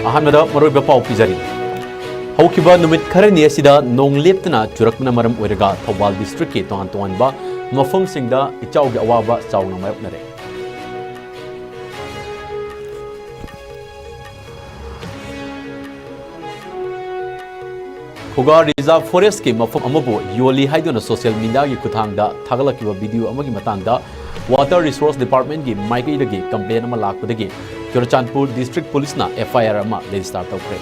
अहमद मरोइब पाउ पिजरी हौकिबा नुमित खरनी असिदा नोंग लेप्तना चुरकना मरम ओइरगा थौबाल डिस्ट्रिक्ट के तोहान तोहानबा मफमसिंगदा इचाउगे अवाबा चाउना मायोक्नरे खुगा रिजर्व फॉरेस्ट के मफम अमबो योली हाइदोना सोशल मीडिया की खुथांगदा थागलकिबा वीडियो अमगी मतंगदा वाटर रिसोर्स डिपार्टमेंट की माइकईदगी कंप्लेन अमा लाकपदगी चुरचांदपुर डिस्ट्रिक्ट पुलिस ना एफआईआर अमा रजिस्टर तौखरे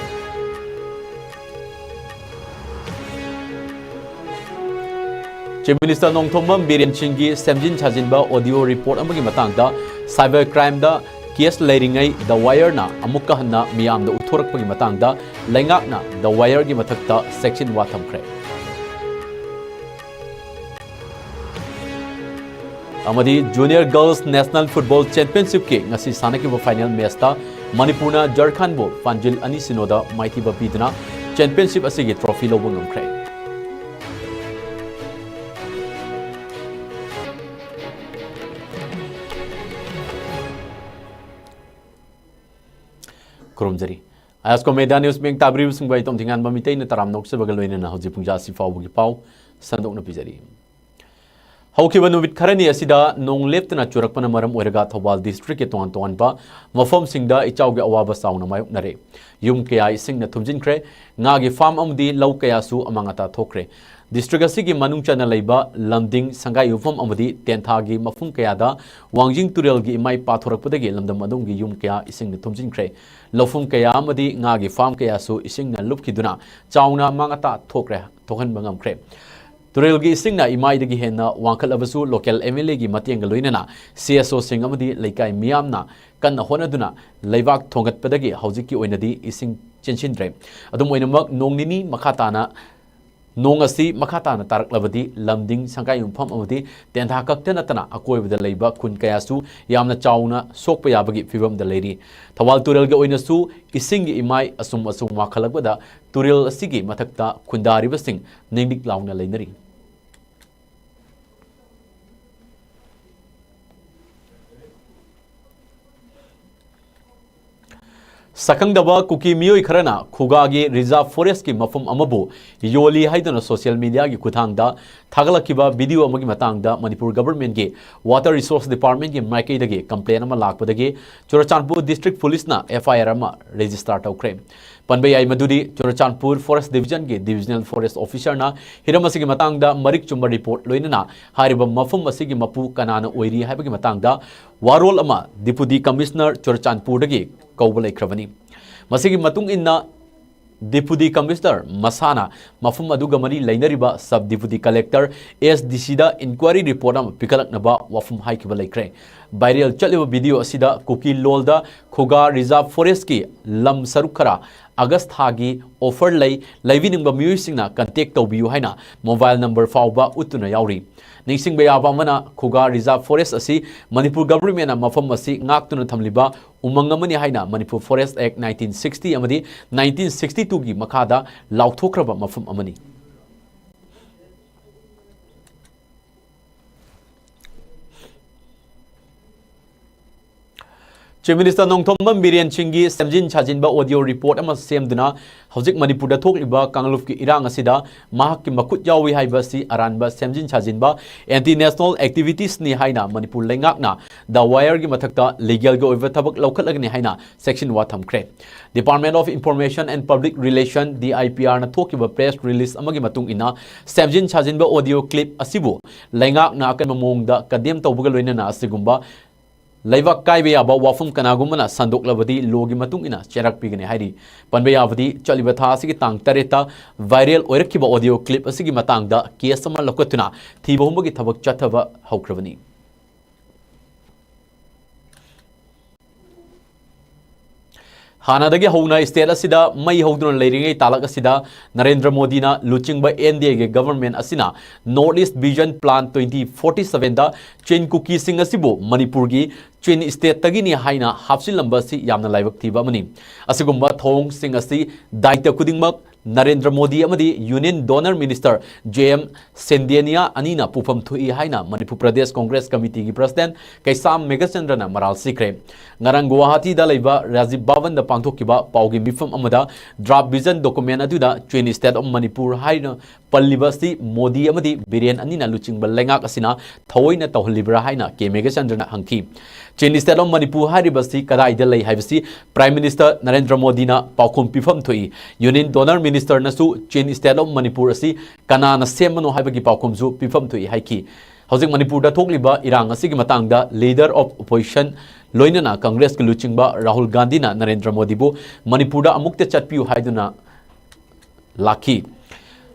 चीफ मिनिस्टर नोंगथोंबम बीरेन सिंह की सेमजिन छाजिनबा ऑडियो रिपोर्ट अमगी मतंगदा साइबर क्राइम दा केस लेरिंगई द वायर ना अमुक्का हन्ना मियाम द उथोरकपगी मतंगदा लैंगाकना द वायर की मथक्ता सेक्शन वा थमख्रे अमदी junior girls national football championship के ngasi सानकिबा फाइनल मैच ता मणिपुरना झारखंड बो फांजिल अनि सिनोदा माइथिबा पीदना चैंपियनशिप असिगी ट्रॉफी लोबो ngमख्रे खुरुमजरी आयस्को मेदा न्यूज में ताब्रीब सिंह तोम थिंगान बमितै न तराम नोक से बगल लोइना हौजि पुंजा सिफाउगी पाउ संदोक न पिजरी हौकिबा नुमित खरनी असिदा नोंग लेप्तना चुरकपना मरम ओइरगा थौबाल डिस्ट्रिक्ट के तोहान तोहानबा मफम सिंगदा इचाउगे अवाबा साउना मायोक्नरे युम कया इसिंगना थुमजिनख्रे ngaगी फार्म अमदी लौ कयासु अमांगता थोखरे डिस्ट्रिक्ट असिगी मनुंग चना लैबा लमदिंग संगाई युफम अमदी तेंथागी मफुंग कयादा वांजिंग तुरेलगी इमाई पाथोरकपदगी लमदम अदुंगी युम कया इसिंगना थुमजिनख्रे लौफुम कया अमदी ngaगी फार्म कयासु इसिंगना लुपखिदुना चाउना मांगता थोखरे थोहनबा ngamkhre तुरेलगी इसिंगना इमाइदगी हेना वांखलबसु लोकल एमएलए की मतेंग लोइनना सीएसओ सिंग अमदी लैकाई मियामना कन्न होनदुना लैबाक थोंगतपदगी हौजिकी ओइनदी इसिंग चेंचिनद्रे अदुम ओइनमक नोंगनिनी मखाताना नोंग असी मखाताना तारकलबदी लमदिंग संगाई युमफम अमदी तेंथा कक्तनतना अकोइबदा लैबा खुन कयासु यामना चाउना सोकपा याबगी फिबमदा लैरी थवाल तुरेलगी ओइनसु इसिंग इमाई असुम असुम वाखलबदा तुरेल असिगी मथक्ता खुंदारिबसिंग नेंगदिक लाउना लैनरी सकंगदबा कुकी मियोई खरना खुगागी रिजर्व फॉरेस्ट की मफम अमबो योली हाइदना सोशल मीडिया की खुथांगदा थागलकिबा वीडियो अमगी मतंगदा मणिपुर गवर्नमेंट के वाटर रिसोर्स डिपार्टमेंट की माइकईदगी कंप्लेन अमा लाकपदगी चुरचांदपुर डिस्ट्रिक्ट पुलिस ना एफआईआर अमा रजिस्टर तौखरे पनबयाई मदुदी चुरचांदपुर फॉरेस्ट डिवीजन के डिविजनल फॉरेस्ट ऑफिसर ना हिरम असिगी मतंगदा मरिक चुम्बर रिपोर्ट लोइनना हारिबा मफम असिगी मपु कनाना ओइरी हाइबगी मतंगदा वारोल अमा डिप्यूटी कमिश्नर चुरचांदपुरदगी कौब लैख्रबनी मसिगी मतुंग इन्ना डिप्यूटी कमिश्नर मसाना मफुम अदुगा मरी लैनरिबा सब डिप्यूटी कलेक्टर एसडीसी दा इंक्वायरी रिपोर्ट अम पिकलकनबा वफुम हाइकिबा लैख्रे वायरल चलिबा वीडियो असिदा कुकी लोलदा खुगा रिजर्व फॉरेस्ट की लम सरुक खरा अगस्त थागी offer लैविनिंगबा मियुसिंगना contact तौबियु हाइना mobile number फाउबा उतुना याउरी Nising बयाबा मना खुगा रिजर्व फॉरेस्ट असी मणिपुर गवर्नमेंट मफम असी ngaktuna thamliba umang amani haina Manipur forest act 1960 अमदी 1962 की मखादा लाउथोख्रबा मफम अमनी चीफ मिनिस्टर नोंगथोंबम बीरेन सिंह की सेमजिन छाजिनबा ऑडियो रिपोर्ट अमा सेमदुना हौजिक मणिपुर दा थोकलिबा कांगलुफ की इरांग असिदा महाक की मखुत यावी हाइबसी अरानबा सेमजिन छाजिनबा एंटी नेशनल एक्टिविटीज नि हाइना मणिपुर लैंगाकना द वायर की मथक्ता लीगल के ओइबा थबक लौखलगनि हाइना सेक्शन वा थमख्रे department of information and public relation DIPR ना थोकिबा प्रेस रिलीज अमगी मतुंग इना सेमजिन छाजिनबा ऑडियो क्लिप असिबो लैंगाकना अकन ममोंगदा कदेम तौबगा लोइनना असिगुंबा लैबाक कायबे याबा वाफुम कनागुमना संदोकलबदी लोगी मतुंग इना चेरक पिगने हाइरी पनबे याबदी चलिबा था असिगी तांग तरेता वायरल ओइरखिबा ऑडियो क्लिप असिगी मतंगदा केस अमा लकतुना थीबहुमगी थबक चथबा हौख्रबनी हानादगी हौना स्टेट असिदा मई हौदुना लेरिंगै तालक असिदा नरेंद्र मोदी ना लुचिंगबा NDA के गवर्नमेंट असिना नॉर्थ ईस्ट विजन प्लान 2047 दा चेन कुकी सिंग असिबो मणिपुर की चेन स्टेट तगिनी हाइना हापसिलंबा सि यामना लाइबक थीबा मनी असिगुम्बा थोंग सिंग असि दायित्व खुदिंगमक Narendra Modi amadi Union Donor Minister JM Sendiania Anina Pufam Thui Haina Manipur Pradesh Congress Committee ki President Kaisam Megachandrana Maral Sikre Ngarang Guwahati da leiba Rajiv Bhavan da pangthokiba paugi mifam amada draft vision document aduda Twin State of Manipur haina pallibasi Modi amadi Biren Anina luchingba lengak asina thawoina tawhlibra haina ke Megachandrana hangki Twin State of Manipur haribasi kadaida lei haibasi Prime Minister Narendra Modi na paukhum pifam thui Union Donor Minister nasu Twin State of Manipur asi kanana semano haibagi paukhum zu pifam thui haiki Hojik Manipur da thokliba irang asigi matangda leader of opposition Loinana Congress ki luchingba Rahul Gandhi na Narendra Modi bu Manipur da amukte chatpiu haiduna laki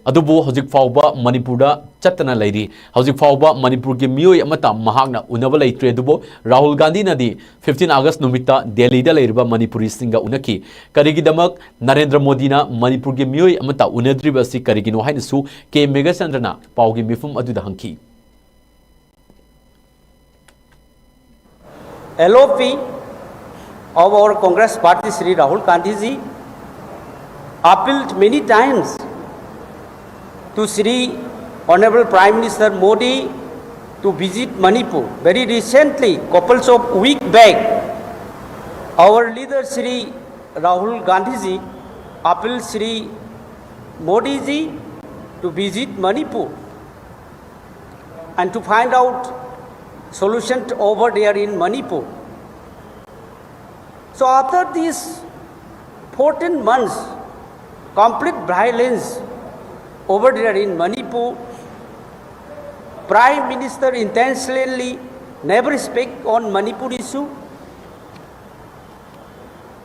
adubu hojik fauba Manipur da chatana leiri hojik fauba Manipur ki miyoi amata mahakna unaba leitre adubu Rahul Gandhi na di 15 August numita Delhi da leiriba Manipuri singa unaki karigi damak Narendra Modi na Manipur ki miyoi amata unadriba si karigi no hainasu ke Megachandrana paugi mifum aduda hangki LOP of our Congress party Sri Rahul Gandhi ji appealed many times to Sri Honorable Prime Minister Modi to visit Manipur. Very recently, couples of weeks back, our leader Sri Rahul Gandhi ji appealed Sri Modi ji to visit Manipur and to find out solution over there in Manipur. So after these 14 months, complete violence over there in Manipur, Prime Minister intentionally never speak on Manipur issue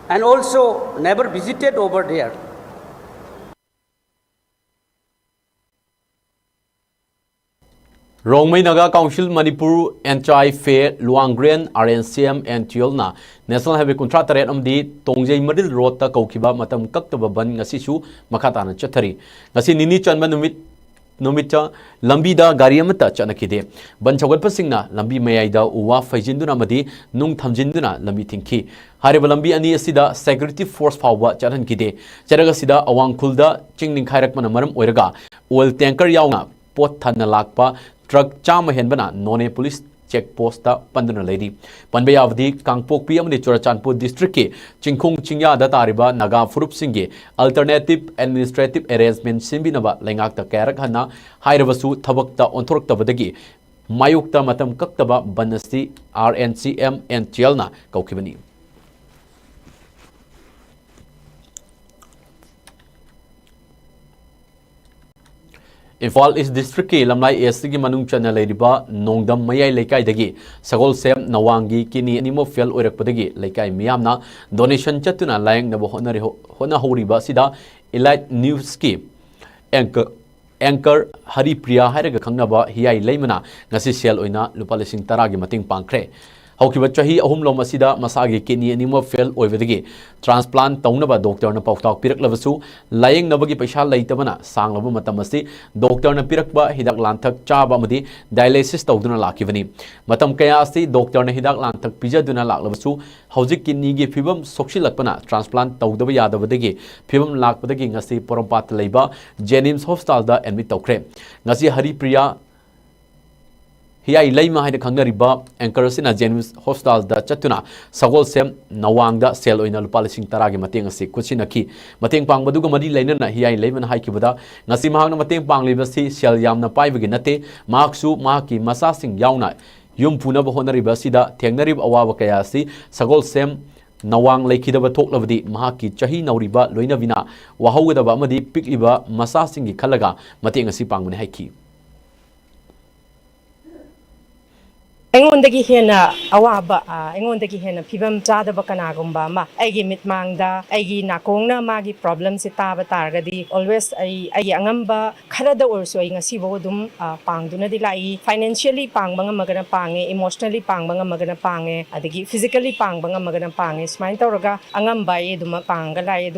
and also never visited over there. Rongmei Naga Council Manipur Anti Fair Luanggren RNCM and Tiolna National Highway Contract Rate Amdi Tongjay Middle Road ta Kaukiba Matam Kaktaba Ban Ngasisu Makatana Chatari Ngasi Nini Chanba Numita Lambida Gariamata Chanakide Ban Chawalpasingna Lambi Mayaida Uwa Fajinduna Madi Nung Tamjinduna Lambi Tinki Hariba Lambi Ani Asida Security Force Fawa Charan Kide Charagasida Awang Kulda Chingning Khairak Manamaram Oiraga Oil Tanker Yauna Pot Thana Lakpa Truck Chama Henbana None Police Check Posta Pandana Lady Panbayavdi Kangpok PM Churachanpur District Ke Chingkung Chingya Datariba Naga Furup Singhe Alternative Administrative Arrangement Simbinaba Lengakta Karak Hana Hairabasu Tabakta Ontorok Tabadagi Mayukta Matam Kaktaba Banasi RNCM and Chelna Kaukibani Infal is district ke lamlai SG manung chana leiriba nongdam mayai lekai dagi sagol sem nawangi kini animo fel oirakpadagi lekai miyamna donation chatuna layang na honare hona horiba sida elite news ki anchor Hari Priya hairaga khangnaba hiyai leimana ngasi sel oina lupa lising taragi mating pangkhre Haukiba chahi ahum lom asida masagi kini animo fel oibadagi transplant taunaba doctor na pautak pirak lavasu laying nabagi paisa leitabana sanglaba matam asi doctor na pirakba hidak lanthak chaba amadi dialysis tawduna lakibani matam kaya asi doctor na hidak lanthak pijaduna laklavasu haujik kini gi phibam soksilakpana transplant tawdaba yadabadagi phibam lakpadagi ngasi porompat leiba Jennings Hospital da admit tawkhre ngasi Hari Priya Hiyai Laima Haida Kangariba Anchorasina Jennings Hospital da Chatuna Sagol Sem Nawangda Sel Oina Lupalising Taragi Mating Asi Kuchinaki Mating Pang Baduga Madi Lainana Hiyai Laiman Haikibada Nasi Mahang Mating Pang Libasi Sel Yamna Paivagi Nate Maksu Maki Masasing Yauna Yum Puna Bahonariba Sida Tengarib Awawa Kayasi Sagol Sem Nawang Laikidaba Toklavadi Mahaki Chahi Nauriba Loina Vina Wahawada Madi Pikliba Masasing Kalaga Mating Asi Pangman Haiki Engon hena awaba engon hena phibam chadaba kanagumba ma aigi mitmangda aigi nakongna magi problem si taba targadi always ai angamba kharada orso ai ngasi bo dum pangduna di lai financially pangbanga magana pange emotionally pangbanga magana pange adigi physically pangbanga magana pange smain tawraga angamba e dum panga lai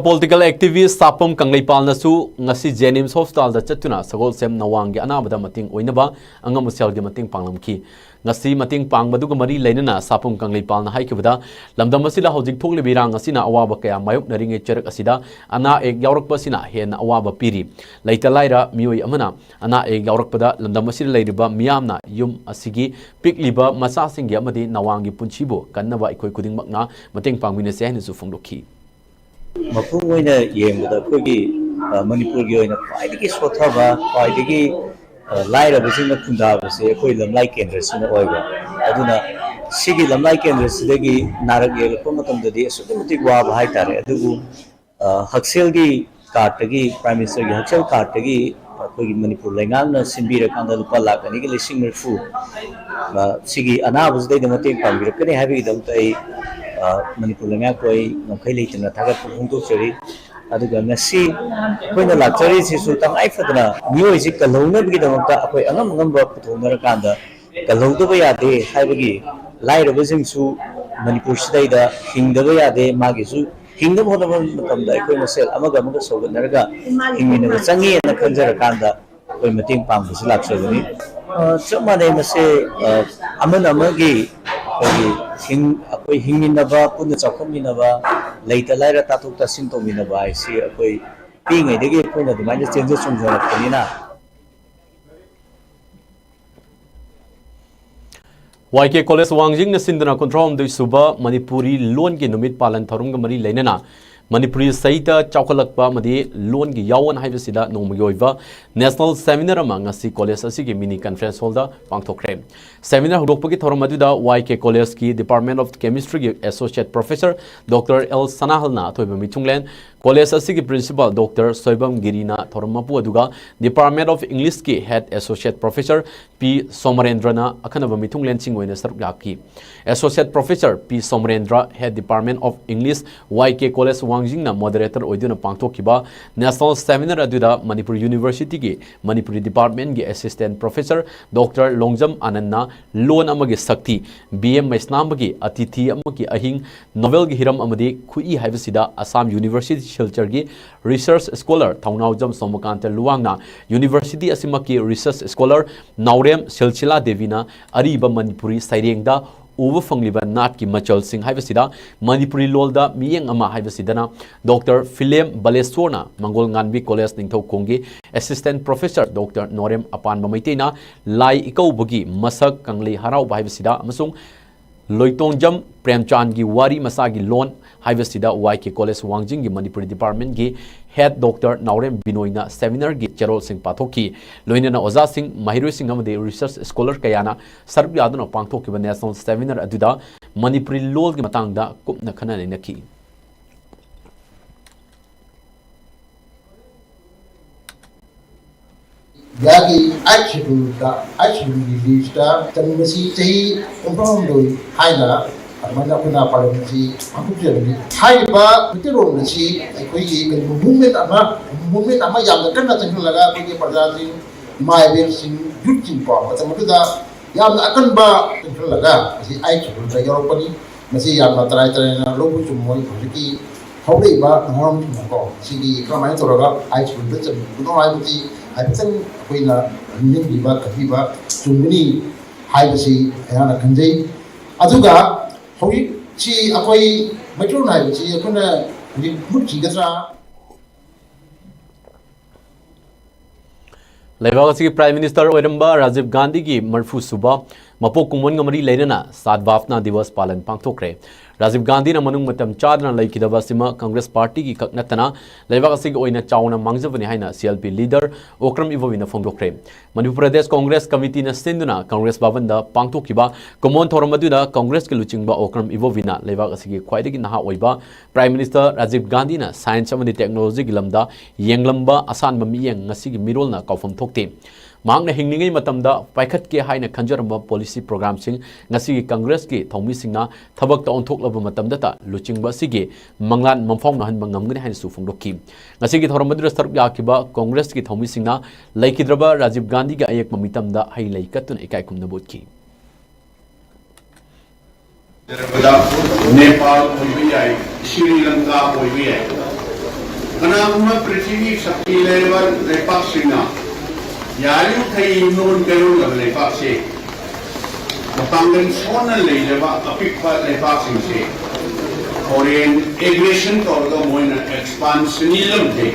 Political activist Sapam Kanglipal Nasu ngasi Jenims Hospital da chatuna sagol sem nawang gi anabada mating oinaba angam sel gi mating panglamki ngasi mating pangbadu ga mari leinana Sapam Kanglipal na haikibada lamdam asila hojik thokli birang asina awaba kaya mayuk naringe cherak asida ana ek yaurak pasina hen awaba piri laita laira mioi amana ana ek yaurak pada lamdam asila leiriba miyamna yum asigi pikliba masa singgi amadi nawang gi punchibo kannaba ikoi kuding makna mating pangwina se hen su fongdokhi मफुंग ओइना येंगदा कोगी Manipur गी ओइना ख्वाइदगी सोथबा ख्वाइदगी लाइरबसिंग खुंदाबसे कोइ लमलाई केंद्र सिना ओइबा अदुना सिगी लमलाई केंद्र सिदगी नारक येलको मतमददी सुदमति वा भाई तारे अदुगु हक्सेलगी कार्डगी prime minister गी हक्सेल कार्डगी कोगी मणिपुर लेंगांगना सिनबिर कांदा लुपा लाख अनिगी लिसिंग मरफु सिगी अनाबसदे दमते पांबिरकने हाबिगी दमतै मणिपुर लेंगा कोई नखै लेतना थागत फोंदोचरी अदुगा ngasi कोइना लाचरी सिसु तंगाइ फदना मियोइ सि कलौनबगी दमता अखोइ अंगम अंगम पुथोनर कांदा कलौदबा यादे हाइबगी लाइरबसिंगसु मणिपुर सिदैदा हिंगदबा यादे मागिसु हिंगदब होदब मतमदा कोइ मसेल अमगा अमगा सोगनरगा हिंगिनबा चंगी न खंजर कांदा कोइ मतिंग पांगबसि लाक्सबनि चमाने मसे अमन अमगी कोई हिंगिनबा पुन चौखमिनबा लेता लाइरा ताथुक तासिन तोमिनबा आइसि कोई पिङैदगी कोइना दुमाइना चेन्जेस संजरकनिना YK College Wangjing na sindana control de suba Manipuri loan ki numit palan tharung mari leinana Manipuri saita chaukalakpa madi loan gi yawan haibasida nomyoiva national seminar among asi college asigi mini conference hall da pangthokre seminar hudokpagi thoromaduda YK College ki Department of Chemistry ki associate professor Dr. L Sanahalna thoiba mitunglen college asigi principal Dr. Soibam Girina thoromapu aduga Department of English ki head associate professor P Somarendrana akhanaba mitunglen chingoina sargaki associate professor P Somarendra head Department of English YK College Wangjing na moderator oiduna pangthokiba national seminar aduda Manipur University ki Manipuri department ki assistant professor Dr. Longjam Ananna loan amagi sakti BM Maisnam gi atithi amagi ahing novel gi hiram amadi khui haibasida Assam University Shilchar gi research scholar Thaunawjam Somakanta Luwangna University asimaki research scholar Naurem Silchila Devina ariba Manipuri sairengda uba fangliba nat ki machal sing haibasida Manipuri lolda miyeng ama haibasidana Dr. Philem Baleswarna Mangol Nganbi College Ningthau Kongi assistant professor Dr. Norem Apan Mamaitena lai ikaubugi masak kangli harau haibasida amasung Loitongjam Premchan gi wari masagi loan haibasida YK College Wangjing gi Manipuri department gi head Dr. Naurem Binoina seminar gi Cherol Singh Pathoki loinana Oza Singh Mahiroi Singh amade research scholar kayana sarb yaduna pangthoki ba national seminar aduda Manipuri lol gi matangda kupna khanane nakhi Yagi actually released tanmasi tahi umpamdoi haina mana kuna parliamentary akupjani haiba mitiro nasi koi gi movement ama yamna kanna tanglaga koi parjati maiber sing jutjin pa matamada yamna akan ba tanglaga si actually da europani nasi yamna trai na lobu chumoi ki hawdei ba norm ko sigi kramai toraga actually da chum no aibuti haipatang koina nimbiba kahiba chumni haibasi ayana kanjai aduga hoyi chi akoi metro haibasi akona mutchi gadra Lebaga Prime Minister Oiramba Rajiv Gandhi ki marfu suba mapok kumon ngamari leinana sadwafna divas palan pangthokre Rajiv Gandhi na manung matam chadna laikidaba sima Congress Party ki kaknatana Lebaga sig oina chauna mangjabani haina CLP leader Okram Ivovina phongdokre Manipur Pradesh Congress Committee na sinduna Congress Bhavanda pangthokiba komon thoromaduda Congress ki luchingba Okram Ivovina Lebaga sig khwaidagi naha oiba Prime Minister Rajiv Gandhi na science amadi technology ki lamda yenglamba asan mamiyeng ngasi gi mirol na kaufam thokte Mangna hingningai matamda paikhat ke haina khanjaramba policy program sing ngasi Congress ki thomi singna thabak ta onthoklaba matamda ta luchingba sigi manglan mamphong na hanba ngamgani hain su phongdokki ngasi ki thoramadra sarp yakiba Congress ki thomi singna laikidraba Rajiv Gandhi ga ayak mamitamda hai laikatun ikai kumna botki Nepal oibiyai Sri Lanka oibiyai कनागुमा पृथ्वी शक्ति level लेपाक सिंना यारी थई known करो लब लेपाक से मपांगन सोना ले जबा अपिकपा लेपाक सिंह से foreign aggression तौरगा मोइन expansionism थे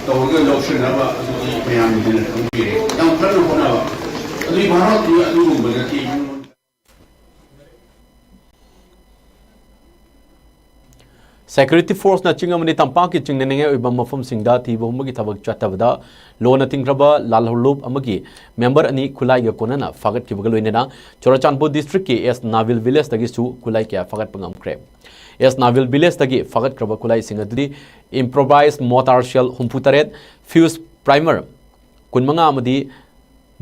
तौरगा लोकशन हवा अदुकी मयाम दिन तंगे तम फरन होना वा अदुई भारत की अदुगु बजती Security Force na chingamani tampaki chingnenge oiba mafum singda thiba humagi thabak chatabada lona tingraba lalhulup amagi member ani khulai ga konana fagat ki bagaloinena Chorachandpur district ke S Navil village tagi su khulai kya fagat pangamkre S Navil village tagi fagat kraba khulai singadri improvised mortar shell humputaret fuse primer kunmanga amadi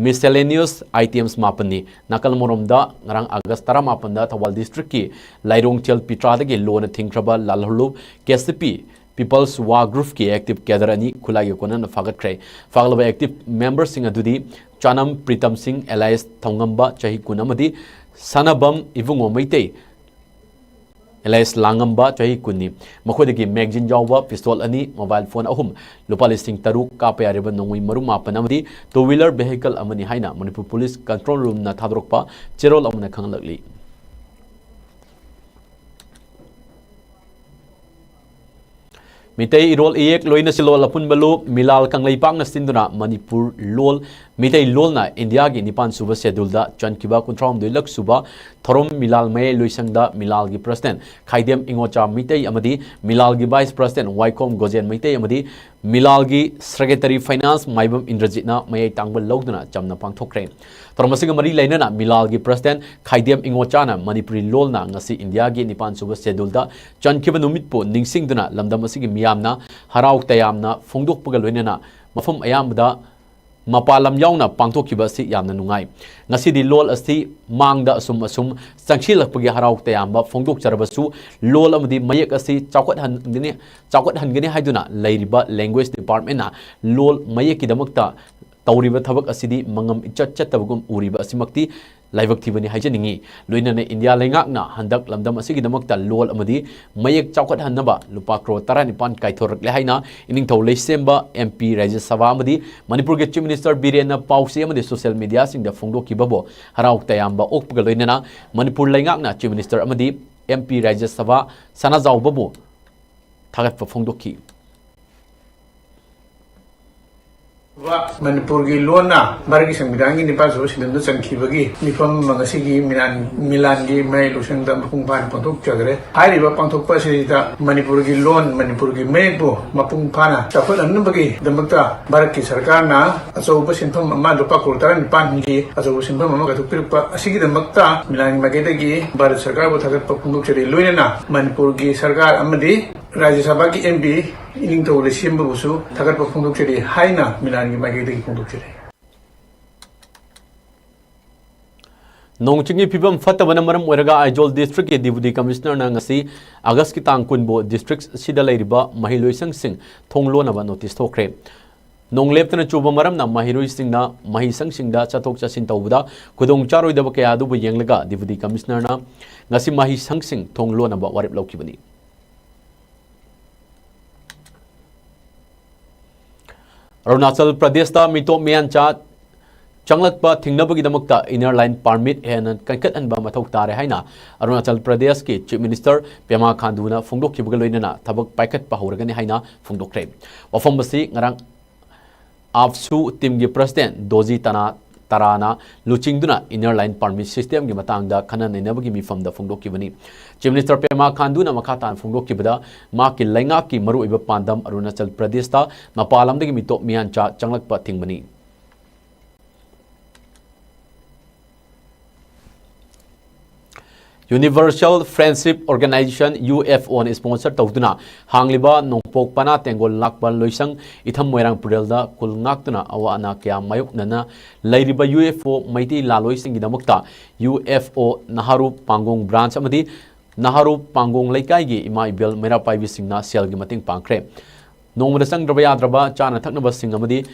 miscellaneous items mapani nakal moromda ngarang August 18 da Thawal district ki Lairong Chel Pitra dagi lona thingkraba lalhulu KCP People's War Group ki active cadre ani khulai yokona fagat krai faglaba active members sing adudi Chanam Pritam Singh Elias Thongamba chahi kunamadi Sanabam Ivungo Maitei Elias Langamba chahi kunni makhodagi magazine jawba pistol ani mobile phone ahum lupa listing taruk kapa yariba nongui maru mapan amadi two wheeler vehicle amani haina Manipur Police Control Room na thadrokpa cherol amna khanglakli Mitay irol iek loina silol apun balu milal kanglay pang na sinduna Manipur lol Mitay lol na India gi nipan suba schedule da chankiba kuntram duilak suba thorom milal may loisang da milal gi president khaidem ingocha Mitay amadi milal gi vice president Waikom Gojen Mitay amadi milal gi secretary finance maibam Indrajit na may tangbal logduna chamna pangthokre Tormasing mari lainana milal gi president khaidem ingocha na Manipuri lol na ngasi India gi nipan suba schedule da chankiba numit po ningsing duna lamdam asigi miyamna harau tayamna fongdok pagal loinana mafum ayamda mapalam yauna pangthokiba si yamna nungai ngasi di lol asti mangda asum sangshilakpagi harau tayamba fongdok charabasu lol amadi mayek asi chawkat hangani haiduna lairiba language department na lol mayek kidamakta tawriba thabak asidi mangam ichat chatabagum uriba asimakti laibak thibani haijaningi loinana India lengakna handak lamdam asigi damakta lol amadi mayek chawkat hanaba lupa crore 19 kaithorak le haina ining tholei semba MP Rajya Sabha amadi Manipur ge Chief Minister Birena Pausi amadi social media singda fongdoki babo harau tayamba okpga loinana Manipur lengakna Chief Minister amadi MP Rajya Sabha sanajau babo thagat fongdoki Manipur gi lona bargi संविधान की निपास हो cylinder संखी बगी निफम मंगसी की मिलान की मैं Lucerne दम पुंग पान पंथुक चगरे high Riba पंथुक पसिता Manipur की लोन मणिपुर की मेबो मपुंग पाना तफल अन्न बगी दमकता भारत की सरकार ना अचौब सिंफम अमा लुपा कोरतारा निपान की अचौब सिंफम अमा गथुक पिरपा असिगी दमकता मिलान मगेदगी भारत सरकार बो थगत पंथुक चरी लोइना मणिपुर की सरकार अमदी राज्य सभा की MP इनिंग तो लेसियम बसु थगत पंथुक चरी हाइना मिलान की मगेदगी पंथुक चरी Nongchingi pibam fatabana maram oiraga Aizol district ke deputy commissioner na ngasi August ki tang kunbo district sida lairiba mahiloisang sing thonglo na ba notice thokre nongleptana chuba maram na mahiloising na mahisang singda chatok chasin tawbuda kudong charoi daba kaya du bu yenglaga deputy commissioner na ngasi mahisang sing thonglo na ba warip laukibani Arunachal Pradesh ta mito miancha Changlakpa thingnabagi damakta inner line permit and kankat anba mathau tare haina Arunachal Pradesh ki Chief Minister Pema Khanduna phongdokkibaga loinana thabak paikat pahuragani haina phongdokre wafam basi ngarang AFSU team gi president Doji Tarana luchingduna inner line permit system gi matangda khanan nainabagi mifamda phongdokkibani Chief Minister Pema Khanduna makhatan phongdokkibada ma ki lainga ki maru iba pandam Arunachal Pradesh ta mapalamdagi mito miancha changlakpa thingbani Universal Friendship Organization UFO ni sponsor tawduna hangliba nongpok pana tengol lakbal loisang itham moirang purelda kulngaktuna awana kya mayuk nana lairiba UFO maiti laloising gidamakta UFO Naharu Pangong branch amadi Naharu Pangong laikai gi ima ibel mera paibi singna sel gi mating pangkre nongmada sang draba yadraba chana thaknaba sing amadi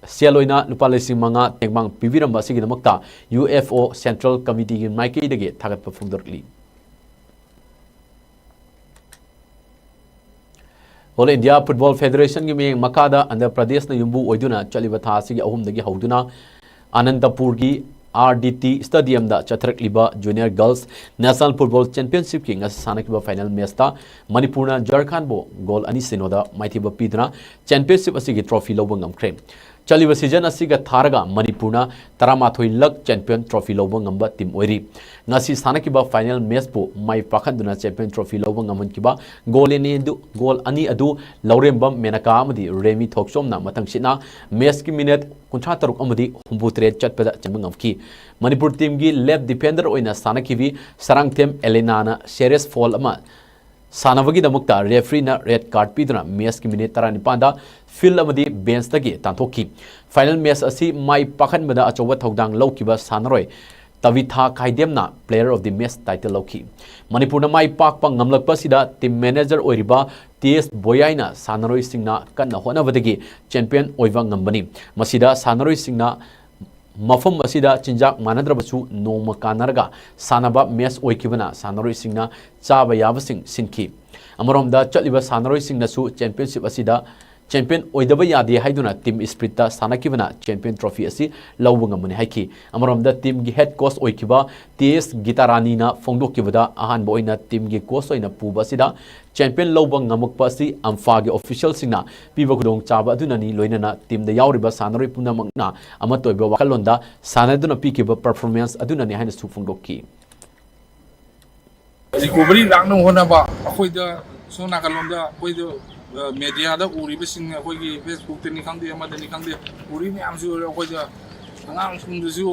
Seloina lupa lesing manga tengmang piviramba sigidamakta UFO Central Committee gi maiki dege thagat pafungdorli all India football federation की मियेंग मकादा आंध्र प्रदेश न युम्बू ओइदुना चलिबा था सिगी अहुमदगी हौदुना अनंतपुर की RDT stadium दा चथरकलिबा junior girls national football championship की सानकिबा final match ता मणिपुरना झारखंड बो गोल अनि सिनोदा माइथिबा पीदुना चैंपियनशिप असिगी ट्रॉफी लौबा ngamkhre चलिबा सीजन असिगा थारगा मणिपुरना 13 लक चैंपियन ट्रॉफी लौबा ngamba टीम ओइरी ngasi सानकिबा फाइनल मैच बो माइ पाखंदुना चैंपियन ट्रॉफी लौबा ngamnkiba गोल अनि अदु लौरेंबम मेनका अमदी रेमी थोक्सोमना मतंगसिना मैच की मिनट 53 अमदी 63 चटपदा चंब ngamki मणिपुर टीम की लेफ्ट डिफेंडर ओइना सानकिबी सरंगथेम एलेनाना सीरियस फॉल अमा सानबगीदमक्ता रेफरीना रेड कार्ड पीदुना मैच की मिनट 19 फील्ड अमदी बेंच तगी तांथोकी फाइनल मैच असी माइ पाखनबदा अचौबा थौदांग लौकिबा सानरोय तविथा खाइदेमना player of the match title लौकी मणिपुरना माइ पाकपा ngamlakpasida टीम मैनेजर ओइरिबा TS बोयाइना सानरोय सिंगना कन्ना होनबदगी चैंपियन ओइबा ngambani मसिदा सानरोय सिंगना मफम असिदा चिंजाक मानद्रबसु नोम कानरगा सानबा मैच ओइकिबना सानरोय सिंगना चाबा याबसिंग सिनखी अमरोमदा चलिबा सानरोय सिंगनासु चैंपियनशिप असिदा चैंपियन ओइदबा यादे हाइदुना टीम स्पिरिटा सानकिबना चैंपियन ट्रॉफी असि लौबा ngambani हाइकी अमरोमदा टीम गी हेड कोच ओइकिबा TS गितारानीना फोंदोकिबदा अहानबा ओइना टीम गी कोच ओइना पुबा असिदा चैंपियन लौबा ngamukpa asi amfa gi official singna piba khudong chaba adunani loinana team da yauriba sanaroi punamakna amatoiba wakalonda sanaduna pikiba performance adunani haina su phongdokki recovery rangna honaba akhoida sona kalonda akhoida media da uriba sing akhoigi Facebook te ni khangde amada ni khangde uri ni amsu akhoida angang sungdusu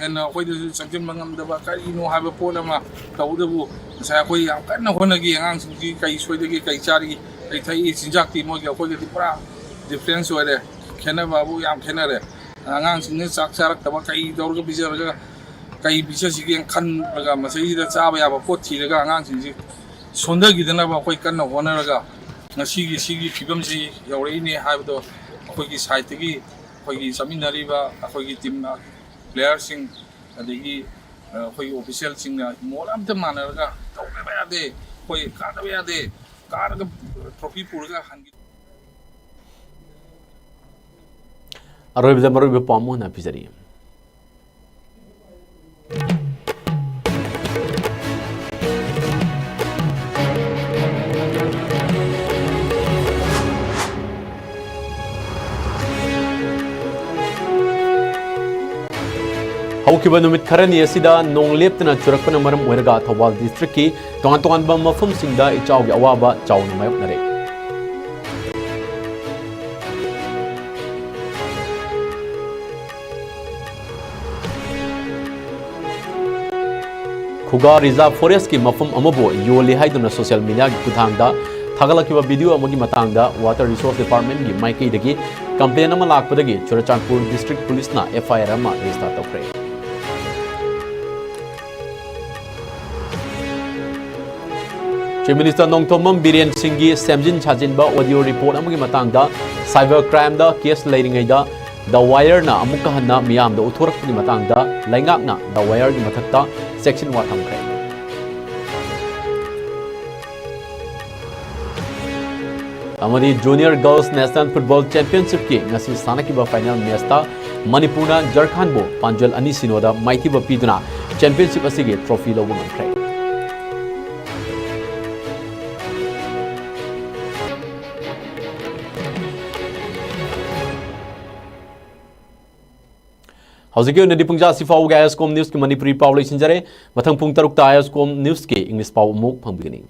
en akhoida sanjim mangamdaba karino haba polama tawdabu sai akoi yam kanna honagi angang singji kai soidagi kai chari kai thai sinjak ti mogi akoi di pura difference ore khena babu yam khena re angang singni sak charak taba kai dorga bijaraga kai bisa sigi khan raga masai da chaba ya ba pot thi raga angang singji sondagi dana ba akoi kanna hona raga sigi fibam si yaurei ni haibdo akoi ki side gi akoi ki saminari ba akoi ki team player sing adigi akoi official sing na molam te manaraga tawba ya de akoi ka ya de car trophy पूरा हंगी अरोइबदा मरोइबा पामो ना पिजरी हौकिबा नुमित खरनी असिदा नोंग लेप्तना चुरकपना मरम ओइरगा Thoubal district की तोंगान मफम सिंगदा इचाउगी अवाबा चाउना मायोकनरे खुगा reserve forest की मफम अमबो योले हाइदुना social media की खुथांगदा थागलकिबा वीडियो अमगी मतंगदा वाटर रिसोर्स डिपार्टमेंट की माइकईदगी कंप्लेन अमा लाकपदगी चुरचांदपुर डिस्ट्रिक्ट पुलिस ना FIR अमा रजिस्टर तौखरे चीफ मिनिस्टर नोंगथोमम बीरेन सिंह की सेमजिन छाजिनबा ऑडियो रिपोर्ट अमगी मतंगदा साइबर क्राइम दा केस लेरिंगैदा द वायर ना अमुक हन्ना मियाम दा उथोरकपनि मतंगदा लैंगाकना द वायर की मथक्ता सेक्शन वा थमखरे अमदी junior girls national football championship की ngasi सानकिबा फाइनल मैच ता मणिपुरना झारखंड बो पांजल अनि सिनोदा माइथिबा पीदुना चैंपियनशिप असिगे ट्रॉफी लौबा ngamkhre हौजिक उन्नदी पुंजा सिफाउ ISCOM न्यूज की मणिपुरी पाव लैसिनजरे मथंग पुंग 6 ISCOM न्यूज के इंग्लिश पाव मुक फंगबिगनी।